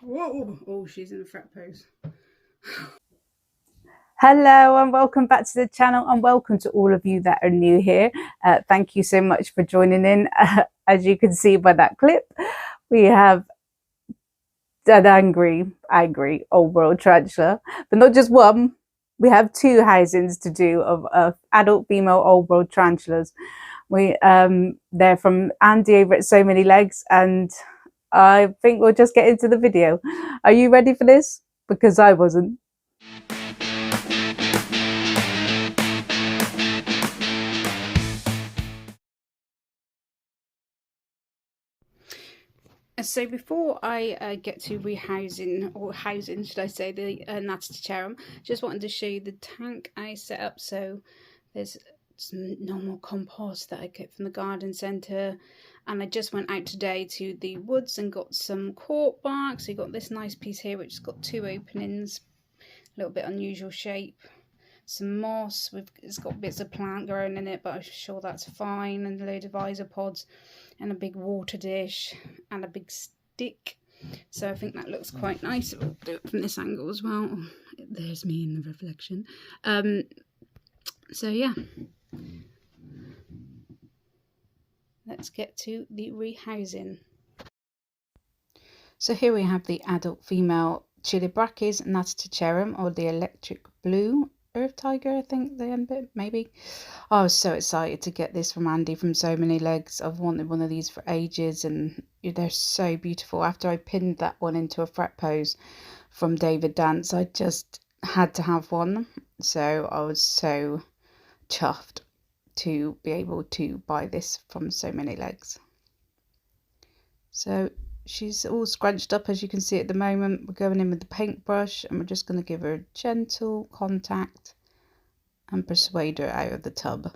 Whoa! Oh, she's in a frat pose. Hello and welcome back to the channel, and welcome to all of you that are new here. Thank you so much for joining in. As you can see by that clip, we have an angry old world tarantula, but not just one. We have two housings to do of adult female old world tarantulas. They're from Andy over at So Many Legs, and I think we'll just get into the video. Are you ready for this? Because I wasn't. So before I get to rehousing, or housing should I say, the natanicharum, just wanted to show you the tank I set up. So there's some normal compost that I get from the garden centre, and I just went out today to the woods and got some cork bark. So you got this nice piece here which has got two openings, a little bit unusual shape. Some moss, it's got bits of plant growing in it, but I'm sure that's fine, and a load of isopods, and a big water dish, and a big stick. So I think that looks quite nice. We'll do it from this angle as well. There's me in the reflection. So yeah, let's get to the rehousing. So here we have the adult female Chilobrachys natanicharum, or the electric blue Earth Tiger, I think they end it, maybe. I was so excited to get this from Andy from So Many Legs. I've wanted one of these for ages, and they're so beautiful. After I pinned that one into a fret pose from David Dance, I just had to have one. So I was so chuffed to be able to buy this from So Many Legs. So she's all scrunched up, as you can see at the moment. We're going in with the paintbrush, and we're just going to give her a gentle contact and persuade her out of the tub.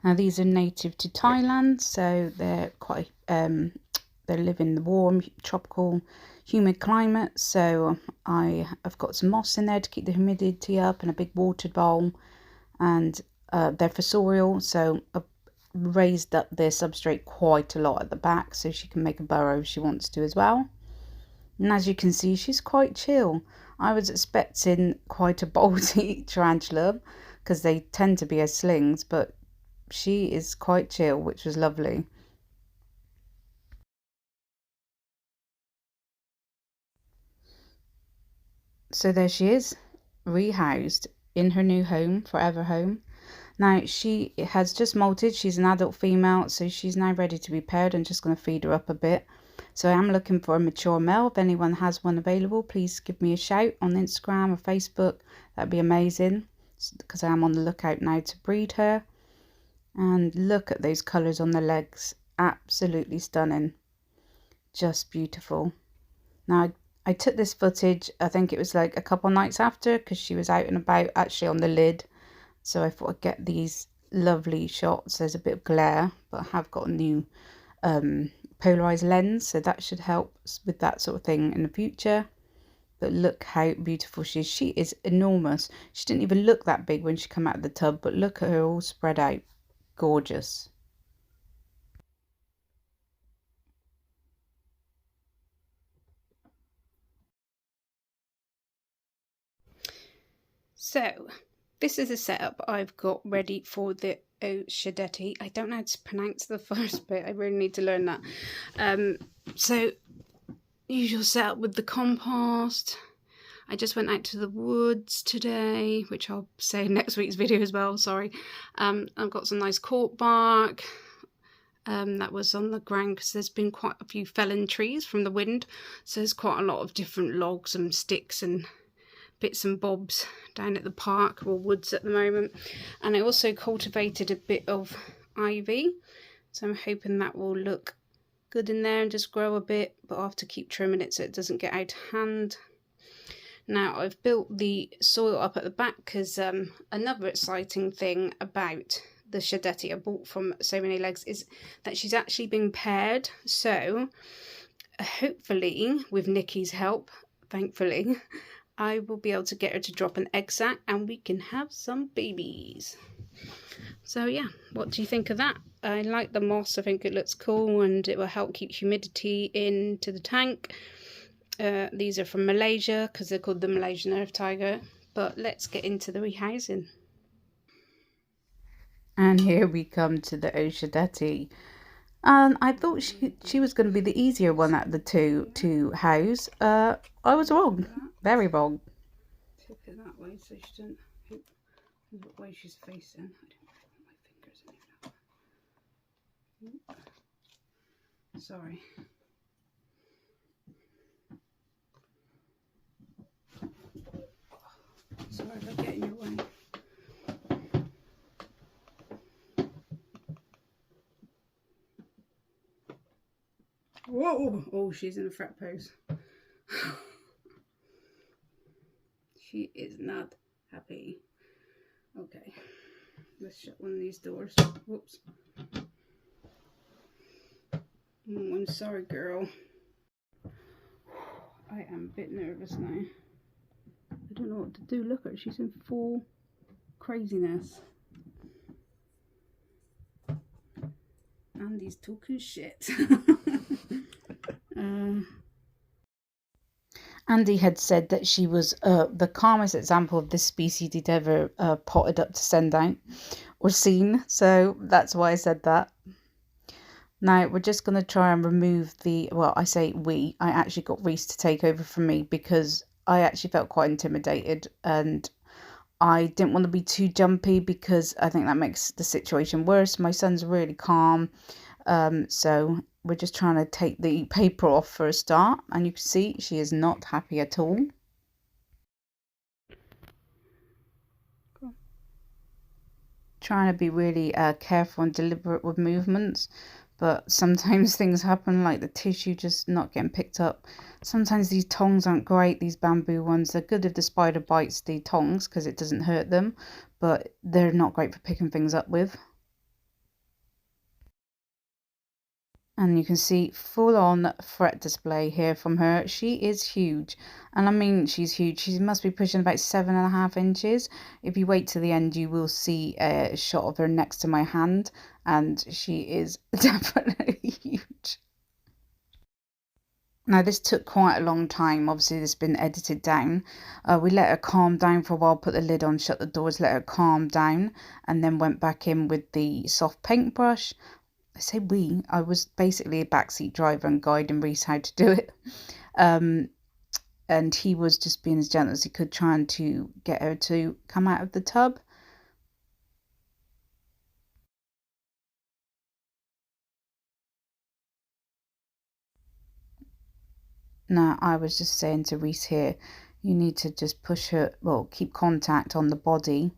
Now these are native to Thailand, so they're quite they live in the warm, tropical, humid climate. So I've got some moss in there to keep the humidity up, and a big watered bowl, and they're fossorial, so I've raised up their substrate quite a lot at the back so she can make a burrow if she wants to as well. And as you can see, she's quite chill. I was expecting quite a bolty tarantula because they tend to be as slings, but she is quite chill, which was lovely. So there she is, rehoused in her new home, forever home. Now she has just molted. She's an adult female, so she's now ready to be paired. I'm just going to feed her up a bit. So I am looking for a mature male. If anyone has one available, please give me a shout on Instagram or Facebook. That'd be amazing, because I am on the lookout now to breed her. And look at those colours on the legs. Absolutely stunning. Just beautiful. Now I took this footage, I think it was like a couple nights after, because she was out and about actually on the lid. So I thought I'd get these lovely shots. There's a bit of glare, but I have got a new polarized lens, so that should help with that sort of thing in the future. But look how beautiful she is. She is enormous. She didn't even look that big when she came out of the tub, but look at her all spread out. Gorgeous. So this is a setup I've got ready for the schioedtei. I don't know how to pronounce the first bit. I really need to learn that. So usual setup with the compost. I just went out to the woods today, which I'll say in next week's video as well, sorry. I've got some nice cork bark that was on the ground, because there's been quite a few fallen trees from the wind. So there's quite a lot of different logs and sticks and bits and bobs down at the park or woods at the moment. And I also cultivated a bit of ivy, so I'm hoping that will look good in there and just grow a bit, but I'll have to keep trimming it so it doesn't get out of hand. Now I've built the soil up at the back, because another exciting thing about the schioedtei I bought from So Many Legs is that she's actually been paired. So hopefully, with Nikki's help, thankfully, I will be able to get her to drop an egg sac and we can have some babies. So yeah, what do you think of that? I like the moss. I think it looks cool and it will help keep humidity into the tank. These are from Malaysia because they're called the Malaysian Earth Tiger. But let's get into the rehousing. And here we come to the schioedtei. And I thought she was going to be the easier one out of the two to house. I was wrong. Very wrong. Tip it that way so she doesn't hope what way she's facing. I don't put my fingers in there. Sorry. Sorry if I get in your way. Whoa! Oh, she's in a fret pose. She is not happy. Okay, let's shut one of these doors. Whoops. Oh, I'm sorry, girl. I am a bit nervous now. I don't know what to do. Look at her, she's in full craziness. Andy's talking shit. Andy had said that she was the calmest example of this species he'd ever potted up to send out or seen. So that's why I said that. Now we're just going to try and remove the, well, I say we, I actually got Reese to take over from me because I actually felt quite intimidated and I didn't want to be too jumpy because I think that makes the situation worse. My son's really calm. So we're just trying to take the paper off for a start, and you can see she is not happy at all. Cool. Trying to be really careful and deliberate with movements, but sometimes things happen like the tissue just not getting picked up. Sometimes these tongs aren't great, these bamboo ones. They're good if the spider bites the tongs because it doesn't hurt them, but they're not great for picking things up with. And you can see full on fret display here from her. She is huge. And I mean, she's huge. She must be pushing about 7.5 inches. If you wait to the end, you will see a shot of her next to my hand. And she is definitely huge. Now, this took quite a long time. Obviously, this has been edited down. We let her calm down for a while, put the lid on, shut the doors, let her calm down. And then went back in with the soft paintbrush. I say we, I was basically a backseat driver and guiding Reese how to do it. And he was just being as gentle as he could, trying to get her to come out of the tub. Now, I was just saying to Reese here, you need to just push her, well, keep contact on the body.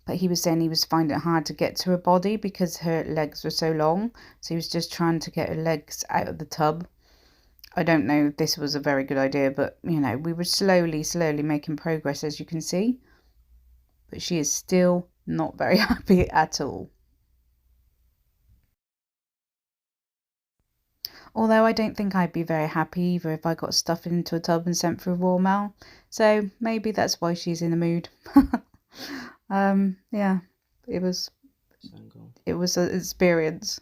But he was saying he was finding it hard to get to her body because her legs were so long. So he was just trying to get her legs out of the tub. I don't know if this was a very good idea, but, you know, we were slowly making progress, as you can see. But she is still not very happy at all. Although I don't think I'd be very happy either if I got stuffed into a tub and sent through raw mail. So maybe that's why she's in the mood. Yeah, it was an experience.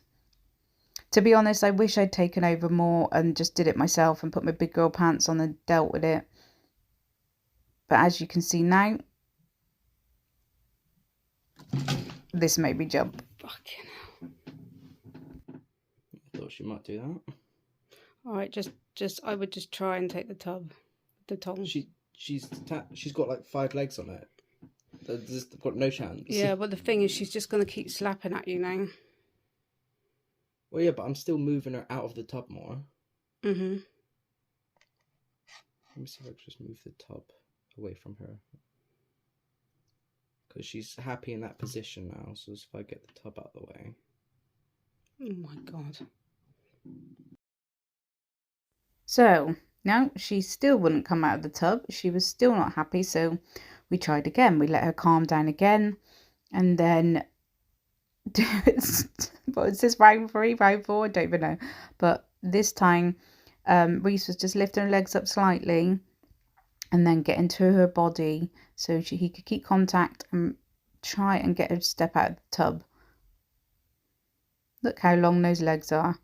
To be honest, I wish I'd taken over more and just did it myself and put my big girl pants on and dealt with it. But as you can see now, this made me jump. Fucking hell. I thought she might do that. Alright, I would just try and take the tongs. She's got like 5 legs on it. There's got no chance. Yeah, but the thing is, she's just going to keep slapping at you now. Well, yeah, but I'm still moving her out of the tub more. Mm-hmm. Let me see if I can just move the tub away from her. Because she's happy in that position now, so if I get the tub out of the way. Oh my god. So, no, she still wouldn't come out of the tub. She was still not happy, so we tried again. We let her calm down again, and then what is this, round 3, round 4? I don't even know. But this time, Reese was just lifting her legs up slightly and then get into her body so he could keep contact and try and get her to step out of the tub. Look how long those legs are.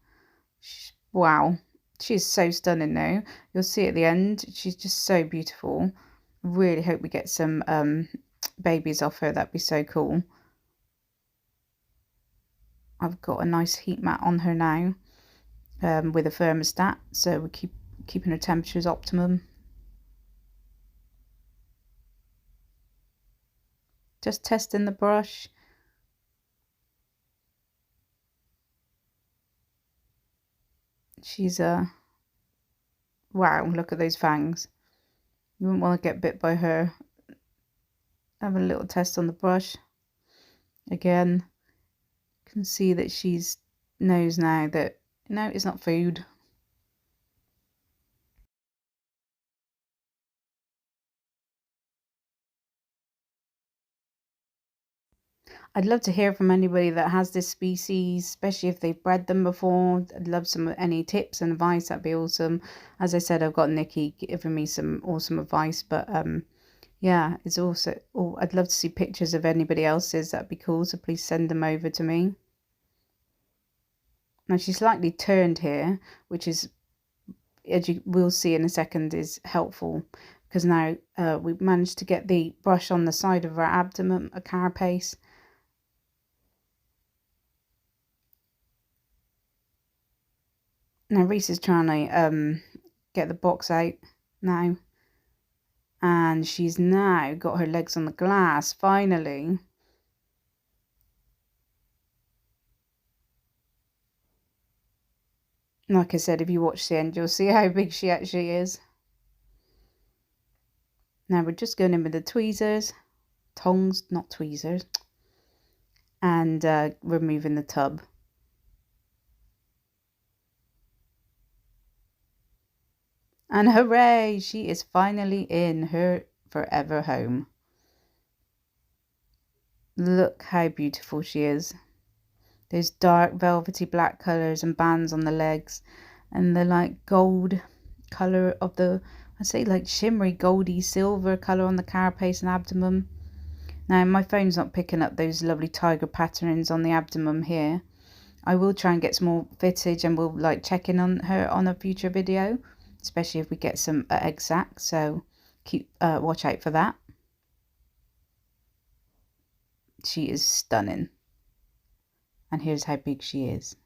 Wow. She's so stunning though. You'll see at the end, she's just so beautiful. Really hope we get some babies off her. That'd be so cool. I've got a nice heat mat on her now with a thermostat, so we keeping her temperatures optimum. Just testing the brush. She's wow, look at those fangs. You wouldn't want to get bit by her. Have a little test on the brush. Again, you can see that she's knows now that no, it's not food. I'd love to hear from anybody that has this species, especially if they've bred them before. I'd love any tips and advice. That'd be awesome. As I said, I've got Nikki giving me some awesome advice, but yeah, it's also, I'd love to see pictures of anybody else's. That'd be cool. So please send them over to me. Now she's slightly turned here, which is, as you will see in a second, is helpful because now we've managed to get the brush on the side of her abdomen, a carapace. Now Reese is trying to get the box out now, and she's now got her legs on the glass finally. Like I said, if you watch the end, you'll see how big she actually is. Now we're just going in with the tweezers, tongs, not tweezers, and removing the tub. And hooray, she is finally in her forever home. Look how beautiful she is. Those dark velvety black colours and bands on the legs, and the like gold colour of the, I say like shimmery goldy silver colour on the carapace and abdomen. Now my phone's not picking up those lovely tiger patterns on the abdomen here. I will try and get some more footage, and we'll like check in on her on a future video, especially if we get some egg sacs, so keep watch out for that. She is stunning, and here's how big she is.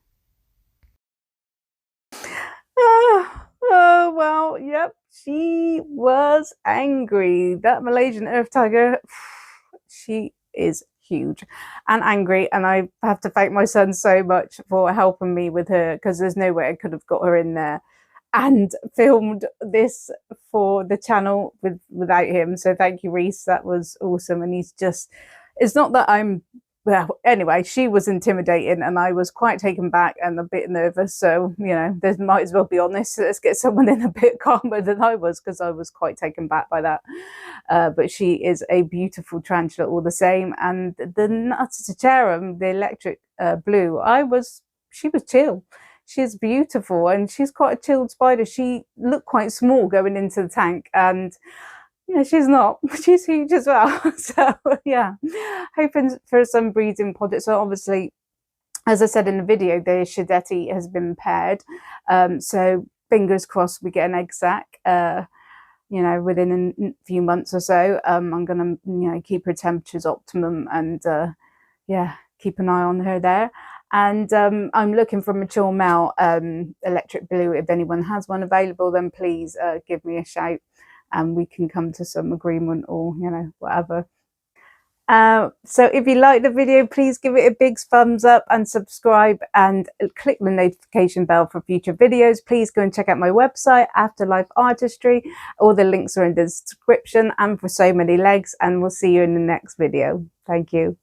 Oh well, yep, she was angry. That Malaysian Earth Tiger, she is huge and angry, and I have to thank my son so much for helping me with her, because there's no way I could have got her in there and filmed this for the channel without him. So thank you, Reese. That was awesome. And he's just, it's not that I'm, well, anyway, she was intimidating and I was quite taken back and a bit nervous. So, you know, there might as well be honest. Let's get someone in a bit calmer than I was, because I was quite taken back by that. But she is a beautiful tarantula all the same. And the natanicharum, the electric blue, she was chill. She's beautiful, and she's quite a chilled spider. She looked quite small going into the tank, and you know, she's not. She's huge as well. So yeah, hoping for some breeding projects. So obviously, as I said in the video, the schioedtei has been paired. So fingers crossed we get an egg sac. You know, within a few months or so. I'm gonna, you know, keep her temperatures optimum, and yeah, keep an eye on her there. And I'm looking for a mature male electric blue. If anyone has one available, then please give me a shout, and we can come to some agreement, or, you know, whatever. So if you like the video, please give it a big thumbs up and subscribe, and click the notification bell for future videos. Please go and check out my website, Afterlife Artistry. All the links are in the description, and for so many legs, and we'll see you in the next video. Thank you.